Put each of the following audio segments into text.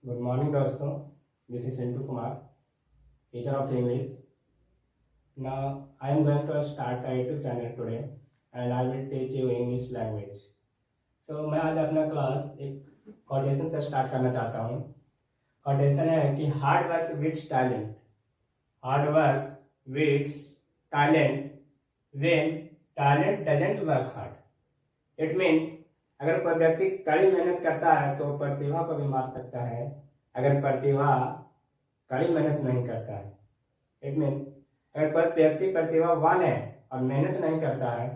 Good morning दोस्तों, this is Sintu Kumar, teacher of English. Now I am going to start a YouTube channel today and I will teach you English language. So मैं आज अपना class एक quotation से start करना चाहता हूँ. Quotation है कि hard work beats talent. Hard work beats talent when talent doesn't work hard. It means अगर कोई व्यक्ति कड़ी मेहनत करता है तो प्रतिभा को भी मार सकता है अगर प्रतिभा कड़ी मेहनत नहीं करता है. इट मीन्स अगर कोई व्यक्ति प्रतिभावान है और मेहनत नहीं करता है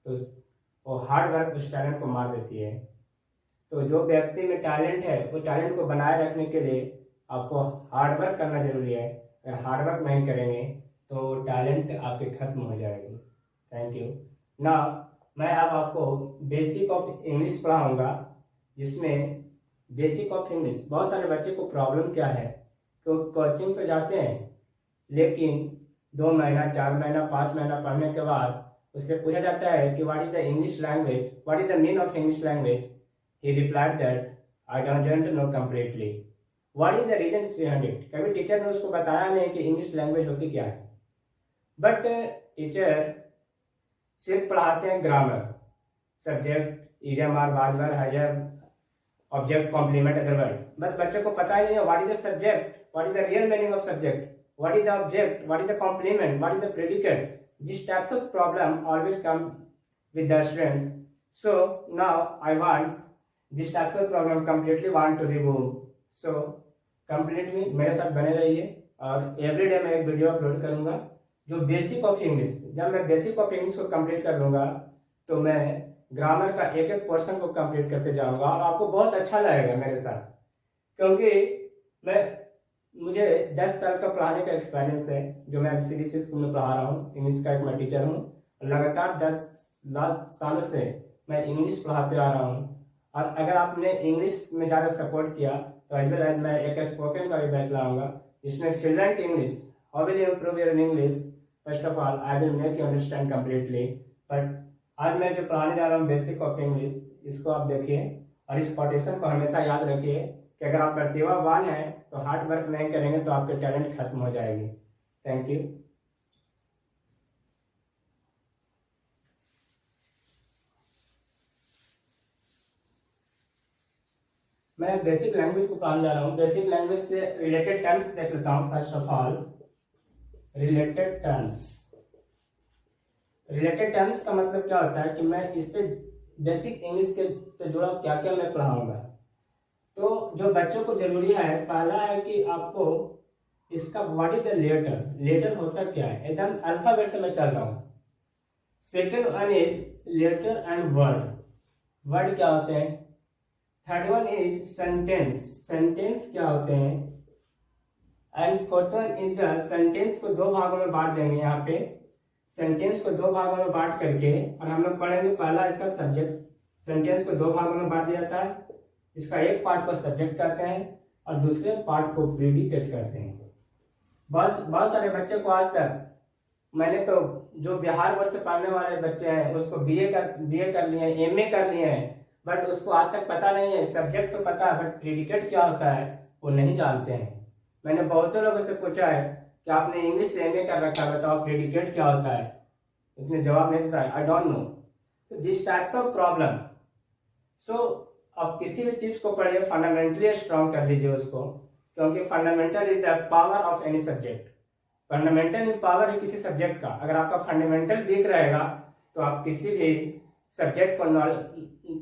तो वो हार्ड वर्क उस टैलेंट को मार देती है. तो जो व्यक्ति में टैलेंट है वो टैलेंट को बनाए रखने के लिए आपको हार्ड वर्क करना जरूरी है. अगर हार्ड वर्क नहीं करेंगे तो टैलेंट आपके खत्म हो जाएगी. Thank you. ना मैं अब आपको बेसिक ऑफ इंग्लिश पढ़ाऊंगा, जिसमें बेसिक ऑफ इंग्लिश बहुत सारे बच्चे को प्रॉब्लम क्या है कि कोचिंग तो जाते हैं लेकिन 2 महीना 4 महीना 5 महीना पढ़ने के बाद उससे पूछा जाता है कि what is the English language, what is the mean of English language. He replied that I don't know completely. What is the reason behind it. कभी टीचर ने उसको बताया नहीं कि इंग्लिश लैंग्वेज होती क्या है. बट टीचर सिर्फ पढ़ाते हैं ग्रामर, सब्जेक्ट, इजम, वाजवर, हजर, object, complement, other word. But बच्चों को पता ही नहीं है what is the subject, what is the real meaning of subject, what is the object, what is the complement, what is the predicate. These types of problem always come with the students. So now I want these types of problem completely want to remove. So completely मेरे साथ बने रहिए और every day मैं एक video upload करूंगा जो basic of English. जब मैं बेसिक ऑफ इंग्लिश को कंप्लीट कर लूंगा तो मैं ग्रामर का एक एक पोर्शन को कंप्लीट करते जाऊंगा और आपको बहुत अच्छा लगेगा मेरे साथ, क्योंकि मुझे 10 साल का पढ़ाने का एक्सपीरियंस है. जो मैं सीबीएसई स्कूल में पढ़ा रहा हूँ, इंग्लिश का एक मैं टीचर हूँ. लगातार 10 सालों से मैं इंग्लिश पढ़ाते आ रहा हूँ. और अगर आपने इंग्लिश में ज़्यादा सपोर्ट किया तो एज वेल एज मैं एक स्पोकन का भी बैच लाऊंगा जिसमें fluent English. How will you improve your English? First of all I will make you understand completely. But आज मैं जो पढ़ाने जा रहा हूँ बेसिक ऑफ इंग्लिश, इसको आप देखिए और इस कोटेशन को हमेशा याद रखिए कि अगर आप प्रतिभावान हैं तो हार्ड वर्क नहीं करेंगे तो आपके टैलेंट खत्म हो जाएगी. Thank you. मैं बेसिक लैंग्वेज को पढ़ाने जा रहा हूँ. बेसिक लैंग्वेज से रिलेटेड टर्म्स देख लेता हूँ. First of all related terms. Related terms का मतलब क्या होता है कि मैं इससे बेसिक इंग्लिश के से जुड़ा क्या क्या मैं पढ़ाऊंगा. तो जो बच्चों को जरूरी है, पहला है कि आपको इसका what is the letter. Letter होता क्या है, एकदम अल्फाबेट से मैं चल रहा हूँ. Second one is letter and word. Word क्या होते हैं. Third one is sentence. Sentence क्या होते हैं. And fourth one is the sentence को 2 भागों में बांट देंगे. यहाँ पे सेंटेंस को 2 भागों में बांट करके और हम लोग पढ़ेंगे पहला इसका सब्जेक्ट. सेंटेंस को 2 भागों में बांट दिया जाता है. इसका एक पार्ट को सब्जेक्ट कहते हैं और दूसरे पार्ट को प्रेडिकेट कहते हैं. बहुत सारे बच्चे को आज तक मैंने तो जो बिहार बोर्ड से पढ़ने वाले बच्चे हैं उसको बीए कर लिए, एमए कर लिए हैं, बट उसको आज तक पता नहीं है. सब्जेक्ट तो पता है बट प्रेडिकेट क्या होता है वो नहीं जानते हैं. मैंने बहुत लोगों से पूछा है कि आपने इंग्लिश से एमए कर रखा है, बताओ प्रेडिकेट क्या होता है. उसने जवाब नहीं देता है, I don't know. This types of problem. So अब किसी भी चीज को पढ़िए फंडामेंटली स्ट्रॉन्ग कर लीजिए उसको, क्योंकि fundamental is the power of any subject. Fundamental in power है किसी सब्जेक्ट का. अगर आपका फंडामेंटल वीक रहेगा तो आप किसी भी सब्जेक्ट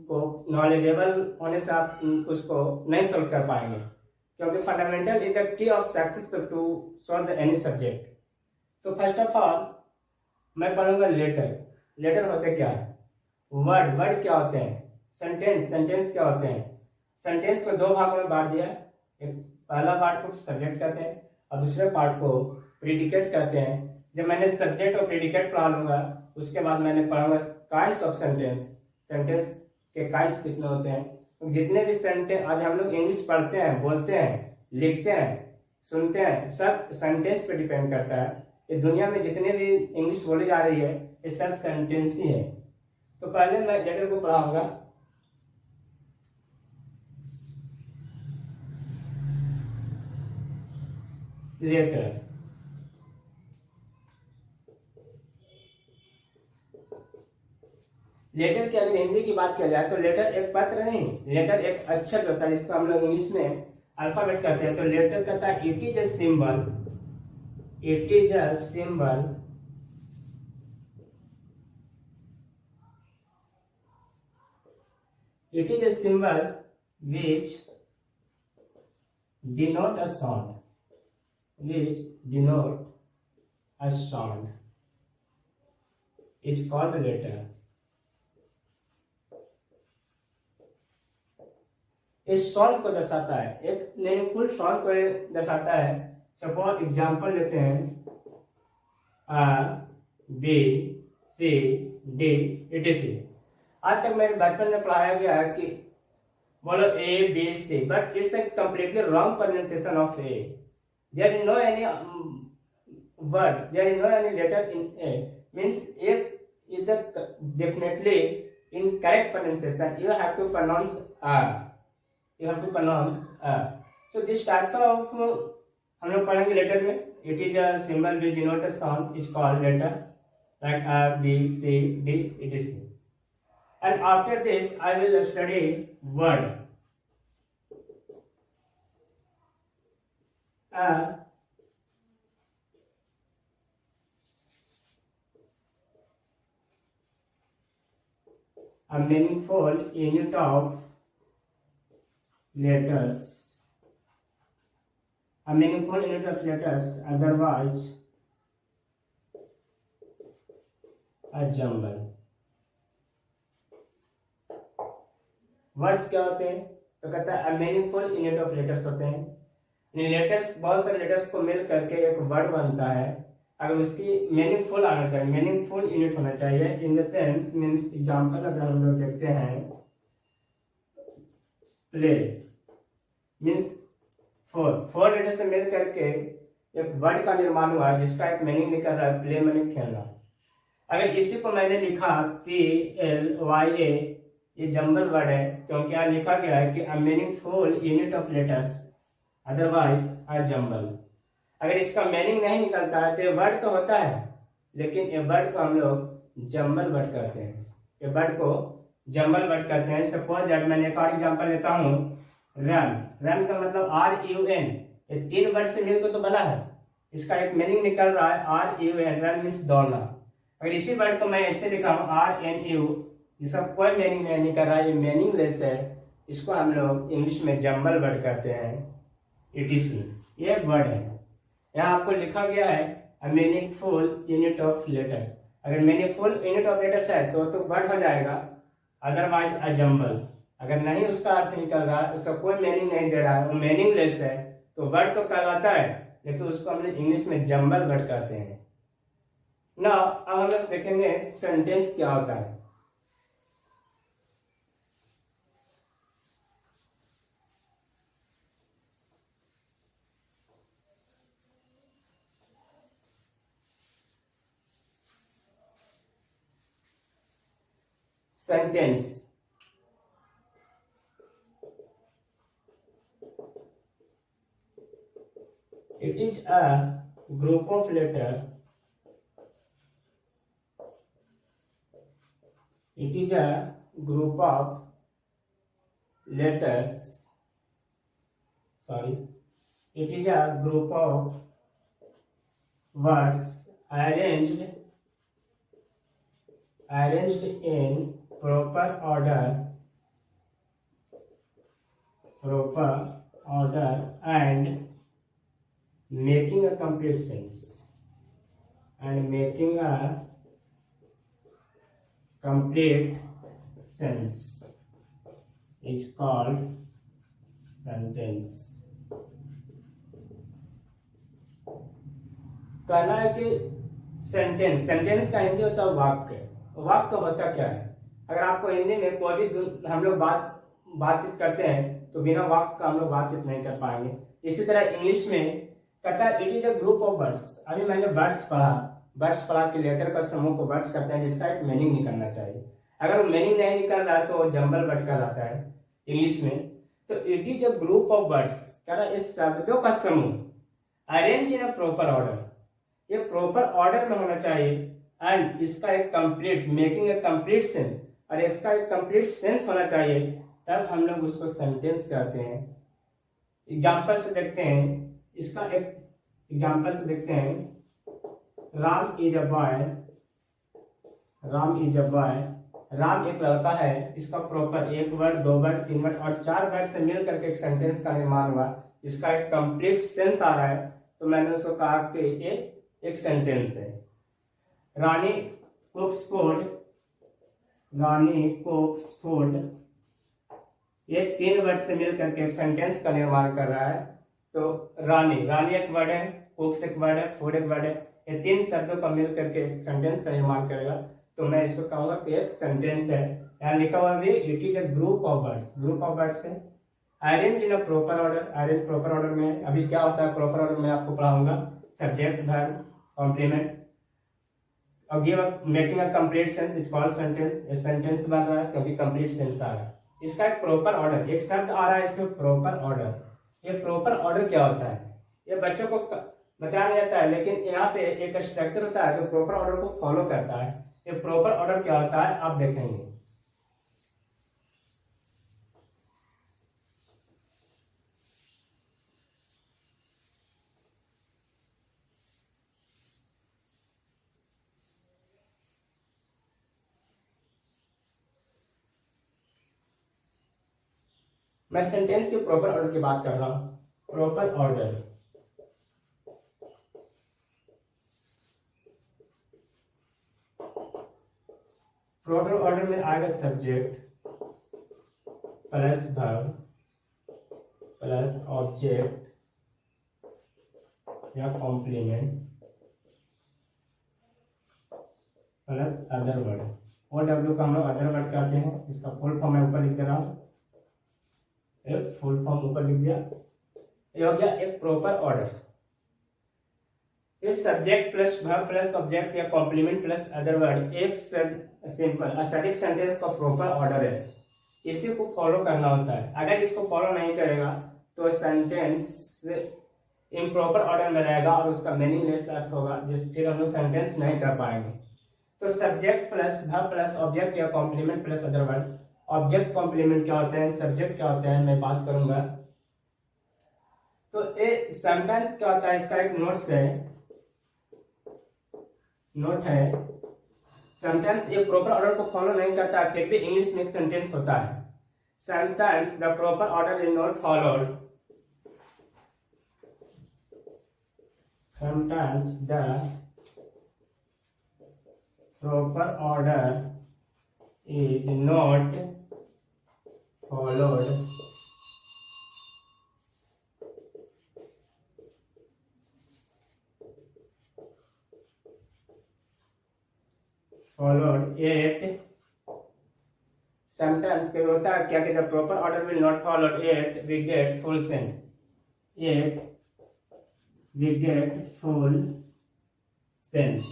को नॉलेजेबल होने से आप उसको नहीं सोल्व कर पाएंगे, क्योंकि fundamental is the key of success to solve any subject. So first of all मैं पढ़ूंगा लेटर. लेटर होते क्या है. वर्ड. वर्ड क्या होते हैं. सेंटेंस. सेंटेंस क्या होते हैं. सेंटेंस को 2 भागों में बांट दिया. एक पहला पार्ट को सब्जेक्ट कहते हैं और दूसरे पार्ट को प्रेडिकेट कहते हैं. जब मैंने सब्जेक्ट और प्रेडिकेट पढ़ा लूंगा उसके बाद मैंने पढ़ूंगा काइंड्स ऑफ सेंटेंस. सेंटेंस के काइंड्स कितने होते हैं. तो जितने भी सेंटेंस आज हम लोग इंग्लिश पढ़ते हैं, बोलते हैं, लिखते हैं, सुनते हैं, सब सेंटेंस पे डिपेंड करता है. ये दुनिया में जितने भी इंग्लिश बोली जा रही है ये सब सेंटेंस ही है. तो पहले मैं लेटर को पढ़ाऊंगा. लेटर। लेटर की अगर हिंदी की बात किया जाए तो लेटर एक पत्र नहीं, लेटर एक अक्षर होता है जिसको हम लोग इंग्लिश में अल्फाबेट कहते हैं। तो लेटर कहता है it is a symbol, it is a symbol it is a symbol which denote a sound, which denote a sound. It's called a letter. इस साउंड को दर्शाता है, एक मीनिंगफुल साउंड को दर्शाता है। सपोज एग्जांपल लेते हैं, A B C D etc। आज तक मेरे बचपन में पढ़ाया गया है कि बोलो A B C, but it's a completely wrong pronunciation of A। There is no any word, there is no any letter in A, means A is a definitely incorrect pronunciation. You have to pronounce A, you have to pronounce A। so this types of हम लोग पढ़ेंगे letter में। It is a symbol which denote a sound, is called letter, like A B C D etc। And after this I will study word। A meaningful unit of letters, a meaningful unit of letters, otherwise a jumble। Words क्या होते हैं? तो कहता है meaningful unit of letters होते हैं। Letters, बहुत सारे लेटर्स को मिल करके एक वर्ड बनता है। अगर उसकी मीनिंगफुल आना चाहिए, मीनिंगफुल यूनिट होना चाहिए। In the sense means example अगर हम लोग देखते हैं, प्ले मीन्स फोर लेटर से मिल करके एक वर्ड का निर्माण हुआ है जिसका एक मीनिंग निकल रहा है, प्ले मैंने खेलना। अगर इसी को मैंने लिखा PLYA, ये जंबल वर्ड है क्योंकि यहाँ लिखा गया है कि a meaningful unit of letters, otherwise a jumble. अगर इसका मीनिंग नहीं निकलता है तो ये वर्ड तो होता है, लेकिन ये वर्ड को हम लोग जंबल वर्ड कहते हैं। ये वर्ड को जंबल वर्ड कहते हैं। सपोज दैट मैं एक और एग्जांपल लेता हूँ, रन। रन का मतलब RUN, ये 3 वर्ड से मिलकर तो बना है, इसका एक मीनिंग निकल रहा है RUN, रन मीन्स दौड़ना। अगर इसी वर्ड को मैं ऐसे लिखा हूँ RNU, जिसका कोई मीनिंग नहीं निकल रहा है, ये मीनिंगलेस है, इसको हम लोग इंग्लिश में जंबल वर्ड कहते हैं, ETC। ये वर्ड है। यहाँ आपको लिखा गया है a meaningful unit of letters. अगर मीनिंगफुल यूनिट ऑफ लेटर्स है तो वर्ड हो जाएगा, अदरवाइज अ जंबल। अगर नहीं उसका अर्थ निकल रहा है, उसका कोई मीनिंग नहीं दे रहा है, वो मीनिंगलेस है, तो वर्ड तो कहलाता है, लेकिन उसको हम लोग इंग्लिश में जंबल वर्ड कहते हैं। ना अब हम लोग देखेंगे सेंटेंस क्या होता है। Sentence, it is a group of letters, it is a group of letters, sorry, it is a group of words arranged in proper order and making a complete sense, and making a complete sense is called sentence। कहना है कि sentence का हिंदी होता है वाक्य। वाक्य होता क्या है? अगर आपको हिंदी में कोई भी हम लोग बातचीत करते हैं तो बिना वाक्य का हम लोग बातचीत नहीं कर पाएंगे। इसी तरह इंग्लिश में कहता है it is a group of words. अभी मैंने वर्ड्स पढ़ा कि लेटर का समूह को वर्ड्स कहते हैं जिसका एक मीनिंग निकलना चाहिए। अगर वो मीनिंग नहीं निकल रहा है तो जंबल वर्ड कहलाता है इंग्लिश में। तो it is a group of words, कह रहा है इस शब्दों का समूह। Arrange in a proper order, ये प्रॉपर ऑर्डर में होना चाहिए, एंड इसका एक complete, making a complete sense, और इसका एक कंप्लीट सेंस होना चाहिए, तब हम लोग उसको सेंटेंस कहते हैं। एग्जाम्पल से देखते हैं, इसका एक एग्जाम्पल से देखते हैं, Ram is a boy, Ram is a boy, Ram एक लड़का है, इसका प्रॉपर एक वर्ड, दो वर्ड, तीन वर्ड और चार वर्ड से मिल करके एक सेंटेंस का निर्माण हुआ, इसका एक कंप्लीट सेंस आ रहा है, तो मैंने उसको कहा कि ये एक सेंटेंस है। रानी कुक्स फूड, रानी कुक्स फूड, ये तीन वर्ड से मिल करके एक सेंटेंस का निर्माण कर रहा है। तो रानी, रानी एक वर्ड है, कुक्स एक वर्ड है, फूड एक वर्ड है, ये तीन शब्दों का मिल करके एक सेंटेंस का निर्माण करेगा, तो मैं इसको कहूंगा कि एक सेंटेंस है। यहाँ लिखा हुआ भी it is a group of words, group of words है। Arrange in a proper order, arrange proper order में अभी क्या होता है, प्रॉपर ऑर्डर में आपको पढ़ाऊंगा सब्जेक्ट, वर्ब, कॉम्प्लीमेंट, और give making a complete sense is called sentence. ये सेंटेंस बन रहा है क्योंकि कंप्लीट सेंस आ रहा है। इसका एक प्रॉपर ऑर्डर, एक शब्द आ रहा है इसमें प्रॉपर ऑर्डर। ये प्रॉपर ऑर्डर क्या होता है, ये बच्चों को बताया नहीं जाता है, लेकिन यहाँ पे एक स्ट्रक्चर होता है जो प्रॉपर ऑर्डर को फॉलो करता है। ये प्रॉपर ऑर्डर क्या होता है आप देखेंगे। मैं सेंटेंस के प्रॉपर ऑर्डर की बात कर रहा हूं। प्रॉपर ऑर्डर, प्रॉपर ऑर्डर में आएगा subject plus verb plus object या कॉम्प्लीमेंट प्लस अदर वर्ड। और डब्ल्यू का हम लोग अदर वर्ड कहते हैं। इसका फुल फॉर्म मैं ऊपर लिख दे रहा हूं, फुल फॉर्म ऊपर लिख दिया। ये हो गया एक प्रॉपर ऑर्डर। इस subject plus verb plus object या कॉम्प्लीमेंट प्लस अदर वर्ड एक सिंपल असर्टिव सेंटेंस का प्रॉपर ऑर्डर है। इसी को फॉलो करना होता है। अगर इसको फॉलो नहीं करेगा तो सेंटेंस इम्प्रॉपर ऑर्डर में रहेगा और उसका मीनिंगलेस अर्थ होगा, जिस फिर हम लोग सेंटेंस नहीं कर पाएंगे। तो subject plus verb plus object या complement plus other word. Object complement क्या होते हैं, सब्जेक्ट क्या होते हैं, मैं बात करूंगा। तो ये सेंटेंस क्या होता है, इसका एक नोट्स है, नोट है। सेंटेंस ये प्रॉपर ऑर्डर को फॉलो नहीं करता, फिर भी इंग्लिश में सेंटेंस होता है। Sentence the proper order is not followed, sometimes the proper order is not followed, yet sometimes क्या होता है, क्या कि the proper order will not followed yet we get full sense, yet we get full sense।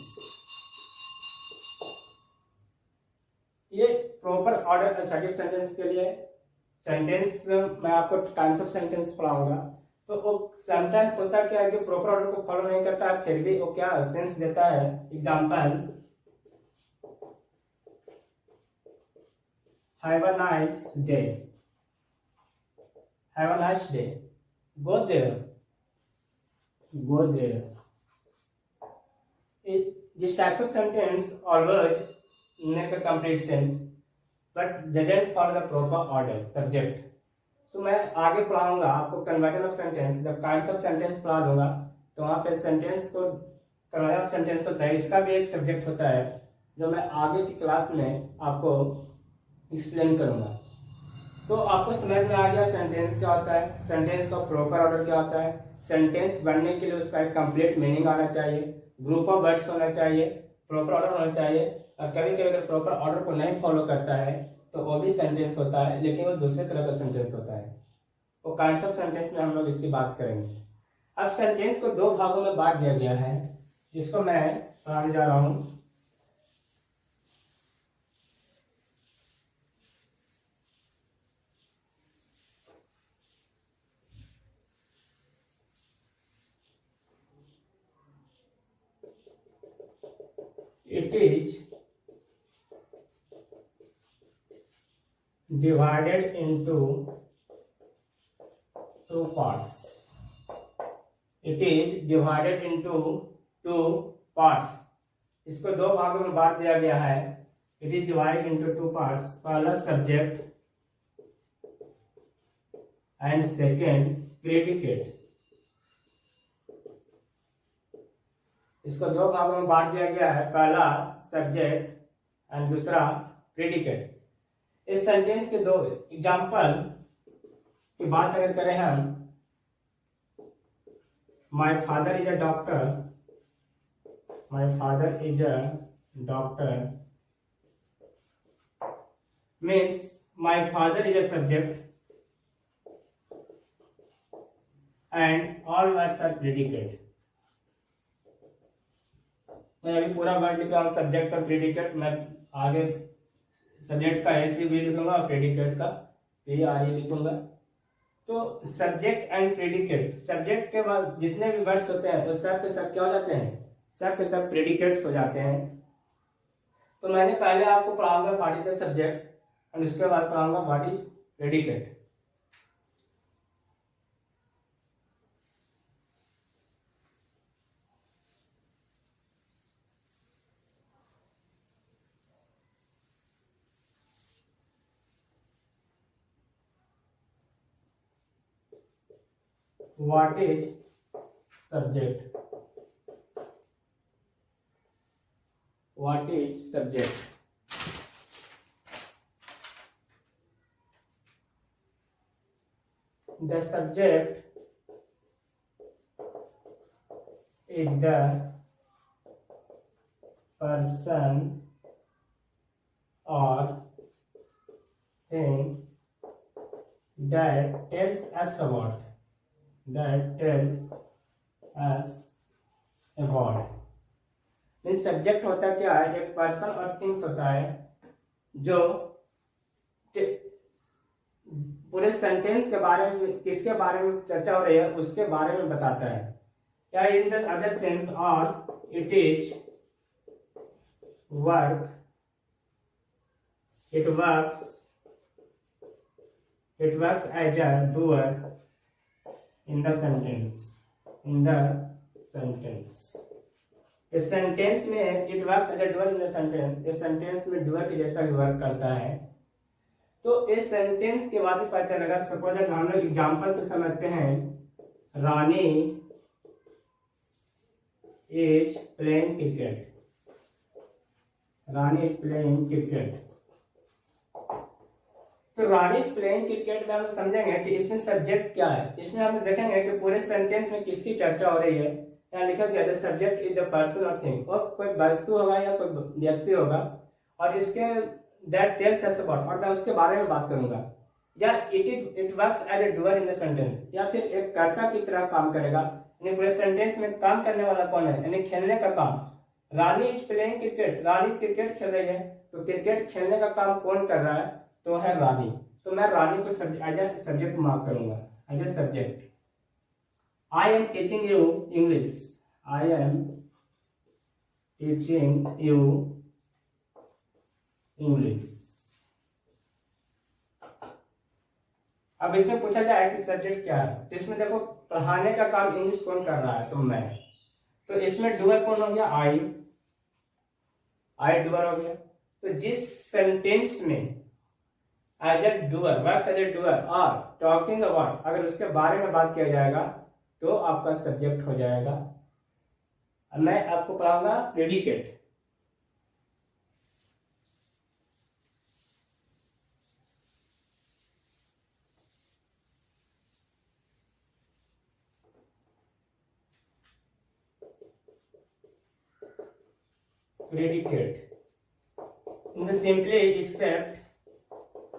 ये proper order assertive sentence के लिए sentence मैं आपको काइंड्स ऑफ सेंटेंस पढ़ाऊंगा। तो वो सेंटेंस होता क्या है कि प्रॉपर ऑर्डर को फॉलो नहीं करता है, फिर भी वो क्या सेंस देता है। Example, have a nice day, have a nice day, go there, go there। This type of sentence always make a complete sense but doesn't follow the proper order subject। so मैं आगे पढ़ाऊंगा आपको conversion of sentence, जब kinds of sentence पढ़ा दूंगा तो वहां पे सेंटेंस को कन्वर्जन ऑफ सेंटेंस होता है, इसका भी एक सब्जेक्ट होता है जो मैं आगे की क्लास में आपको एक्सप्लेन करूंगा। तो आपको समझ में आ गया सेंटेंस क्या होता है, सेंटेंस का प्रॉपर ऑर्डर क्या होता है। सेंटेंस बनने के लिए उसका एक कंप्लीट मीनिंग आना चाहिए, ग्रुप ऑफ वर्ड्स होना चाहिए, प्रॉपर ऑर्डर होना चाहिए। और कभी कभी अगर प्रॉपर ऑर्डर को नहीं फॉलो करता है तो वो भी सेंटेंस होता है, लेकिन वो दूसरे तरह का सेंटेंस होता है। वो काइंड्स ऑफ सेंटेंस में हम लोग इसकी बात करेंगे। अब सेंटेंस को दो भागों में बांट दिया गया है, जिसको मैं पढ़ाने जा रहा हूँ। It is divided into two parts. It is divided into two parts. इसको दो भागों में बांट दिया गया है। It is divided into two parts. पहला सब्जेक्ट एंड सेकेंड प्रेडिकेट। इसको दो भागों में बांट दिया गया है, पहला सब्जेक्ट एंड दूसरा प्रेडिकेट। इस सेंटेंस के दो एग्जाम्पल की बात अगर करें हम, my father is a doctor, my father is a doctor means my father is a subject and all words are predicate. मैं अभी पूरा वर्ड लिखा हूं, सब्जेक्ट और प्रेडिकेट। मैं आगे सब्जेक्ट का एस भी लिखूंगा और प्रेडिकेट का PRE लिखूंगा। तो सब्जेक्ट एंड प्रेडिकेट, सब्जेक्ट के बाद जितने भी वर्ड्स होते हैं वो सब के सब क्या हो जाते हैं, सब के सब प्रेडिकेट्स हो जाते हैं। तो मैंने पहले आपको पढ़ाऊंगा व्हाट इज द सब्जेक्ट और उसके बाद पढ़ाऊंगा what is predicate. What is subject? What is subject? The subject is the person or thing that tells us about. That tells us about। Means subject होता क्या है, एक पर्सन और things होता है जो पूरे सेंटेंस के बारे में, किसके बारे में चर्चा हो रही है उसके बारे में बताता है। या इन द अदर सेंस, और it is work, it works as a doer in the sentence, in the sentence। इस सेंटेंस में it works as a doer in the sentence, इस सेंटेंस में डूअर के जैसा भी वर्क करता है। तो इस सेंटेंस के बाद पता चलेगा, सपोज हम लोग एग्जाम्पल से समझते हैं, Rani is playing cricket, Rani is playing cricket. तो रानी इज प्लेइंग क्रिकेट में हम समझेंगे कि इसमें सब्जेक्ट क्या है। इसमें हम देखेंगे कि पूरे सेंटेंस में किसकी चर्चा हो रही है। यहाँ लिखा गया the subject is the person और थिंग, और कोई वस्तु होगा या कोई व्यक्ति होगा और इसके दैट टेल्स अस अबाउट, और मैं उसके बारे में बात करूंगा। या it works as a doer in the sentence, या फिर एक कर्ता की तरह काम करेगा। यानी पूरे सेंटेंस में काम करने वाला कौन है, यानी खेलने का काम। Rani is playing cricket, Rani cricket खेल रही है, तो क्रिकेट खेलने का काम कौन कर रहा है, तो है रानी। तो मैं रानी को एज ए सब्जेक्ट मार्क करूंगा, as a subject. I am teaching you English, I am teaching you English. अब इसमें पूछा जाए कि सब्जेक्ट क्या है, तो इसमें देखो पढ़ाने का काम इंग्लिश कौन कर रहा है, तो मैं। तो इसमें डूअर कौन हो गया, आई डूअर हो गया। तो जिस सेंटेंस में as a doer, works as a doer और टॉकिंग अबाउट, अगर उसके बारे में बात किया जाएगा तो आपका सब्जेक्ट हो जाएगा। मैं आपको पढ़ाऊंगा predicate. Predicate in the simply except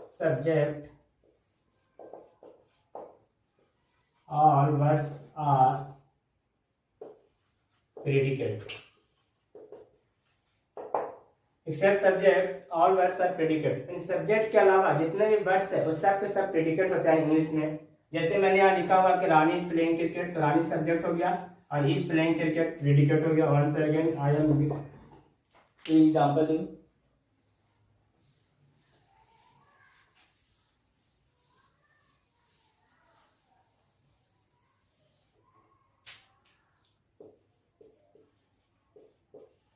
subject, all words are predicate। except subject all words are predicate। In subject के अलावा जितने भी वर्ड्स है वो सब के सब प्रेडिकेट होते हैं इंग्लिश में। जैसे मैंने यहाँ लिखा हुआ कि रानी इज प्लेइंग क्रिकेट, तो रानी सब्जेक्ट हो गया और इज प्लेइंग क्रिकेट प्रेडिकेट हो गया। Once again I am example दूँ,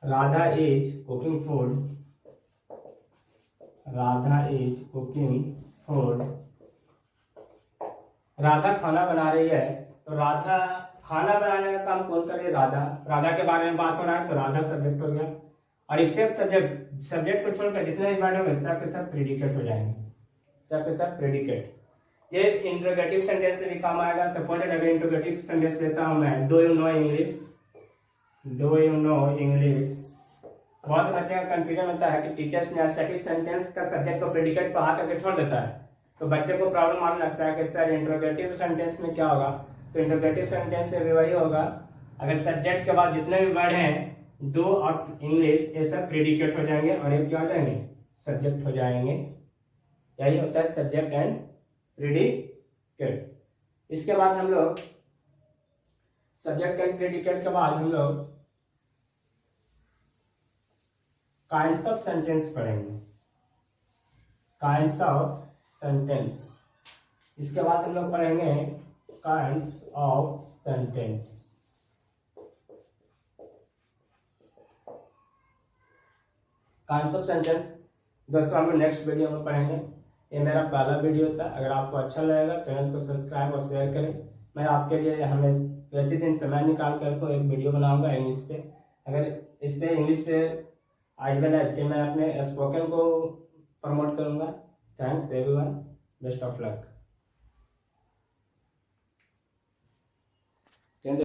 Radha is cooking food, Radha is cooking food. Radha खाना बना रही है, तो राधा खाना बनाने का काम कौन करे? राधा। राधा के बारे में बात हो रहा है तो राधा सब्जेक्ट हो गया, और एक्सेप्ट सब्जेक्ट, सब्जेक्ट को छोड़कर जितने भी वर्ड होंगे सब के सब प्रेडिकेट हो जाएंगे, सब के सब प्रेडिकेट। ये इंट्रोगेटिव सेंटेंस से भी काम आएगा। सपोज अगर इंट्रोगेटिव सेंटेंस लेता हूं मैं, do you know English, do you know English. बहुत बच्चे का कंफ्यूजन होता है कि टीचर्स ने स्टैटिक सेंटेंस का सब्जेक्ट को प्रेडिकेट पर हाथ करके छोड़ देता है, तो बच्चे को प्रॉब्लम आने लगता है कि सर इंट्रोगेटिव सेंटेंस में क्या होगा। तो इंट्रोगेटिव सेंटेंस से भी वही होगा, अगर सब्जेक्ट के बाद जितने भी वर्ड हैं डू और इंग्लिश, ये सब प्रेडिकेट हो जाएंगे और ये क्या हो जाएंगे? सब्जेक्ट हो जाएंगे। यही होता है सब्जेक्ट एंड प्रेडिकेट। इसके बाद हम लोग सब्जेक्ट एंड प्रेडिकेट के बाद हम लोग काइंड्स ऑफ सेंटेंस पढ़ेंगे, काइंड्स ऑफ सेंटेंस। इसके बाद हम लोग पढ़ेंगे kinds of sentence. Kinds of sentence दोस्तों हम लोग नेक्स्ट वीडियो में पढ़ेंगे। ये मेरा पहला वीडियो था। अगर आपको अच्छा लगेगा चैनल को सब्सक्राइब और शेयर करें। मैं आपके लिए हमें प्रतिदिन समय निकाल कर को एक वीडियो बनाऊंगा इंग्लिश पे। अगर इस पे इंग्लिश पे आज वाला मैं अपने स्पोकन को प्रमोट करूंगा। Thanks everyone, best of luck.